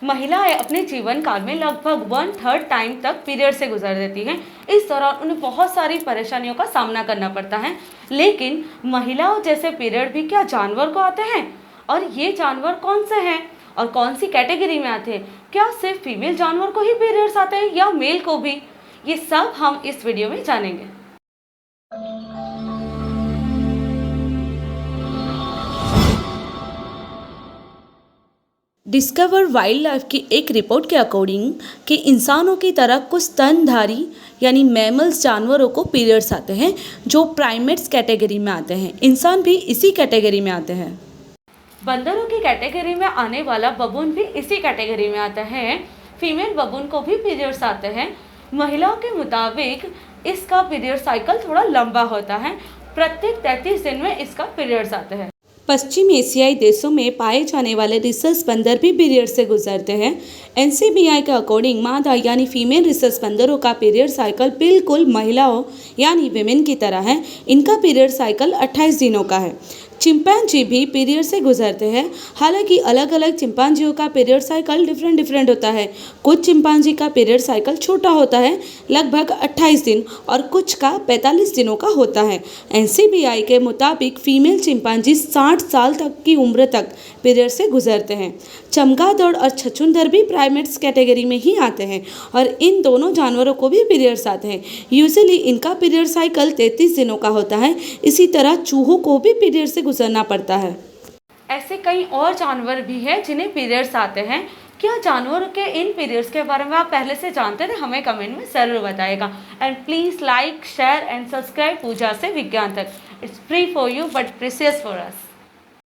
महिलाएं अपने जीवन काल में लगभग 1/3 टाइम तक पीरियड से गुजर देती हैं। इस दौरान उन्हें बहुत सारी परेशानियों का सामना करना पड़ता है। लेकिन महिलाओं जैसे पीरियड भी क्या जानवर को आते हैं? और ये जानवर कौन से हैं और कौन सी कैटेगरी में आते हैं? क्या सिर्फ फीमेल जानवर को ही पीरियड्स आते हैं या मेल को भी? ये सब हम इस वीडियो में जानेंगे। डिस्कवर वाइल्ड लाइफ की एक रिपोर्ट के अकॉर्डिंग कि इंसानों की तरह कुछ स्तनधारी यानी मैमल्स जानवरों को पीरियड्स आते हैं जो प्राइमेट्स कैटेगरी में आते हैं। इंसान भी इसी कैटेगरी में आते हैं। बंदरों की कैटेगरी में आने वाला बबून भी इसी कैटेगरी में आता है। फीमेल बबून को भी पीरियड्स आते हैं। महिलाओं के मुताबिक इसका पीरियड साइकिल थोड़ा लंबा होता है। प्रत्येक 33 दिन में इसका पीरियड्स आते हैं। पश्चिम एशियाई देशों में पाए जाने वाले रिसस बंदर भी पीरियड से गुजरते हैं। NCBI के अकॉर्डिंग मादा यानी फीमेल रिसस बंदरों का पीरियड साइकिल बिल्कुल महिलाओं यानी विमेन की तरह है। इनका पीरियड साइकिल 28 दिनों का है। चिंपैंजी भी पीरियड से गुजरते हैं। हालांकि अलग अलग चिंपैंजियों का पीरियड साइकिल डिफरेंट होता है। कुछ चिंपैंजी का पीरियड साइकिल छोटा होता है, लगभग 28 दिन, और कुछ का 45 दिनों का होता है। NCBI के मुताबिक फीमेल चिंपैंजी 60 साल तक की उम्र तक पीरियड से गुजरते हैं। चमगादड़ और छछूंदर भी प्राइमेट्स कैटेगरी में ही आते हैं और इन दोनों जानवरों को भी पीरियड्स आते हैं। यूजुअली इनका पीरियड साइकिल 33 दिनों का होता है। इसी तरह चूहों को भी पीरियड से गुजरना पड़ता है। ऐसे कई और जानवर भी हैं जिन्हें पीरियड्स आते हैं। क्या जानवरों के इन पीरियड्स के बारे में आप पहले से जानते थे? हमें कमेंट में ज़रूर बताइएगा। And please like, share and subscribe पूजा से विज्ञान तक। It's free for you but precious for us.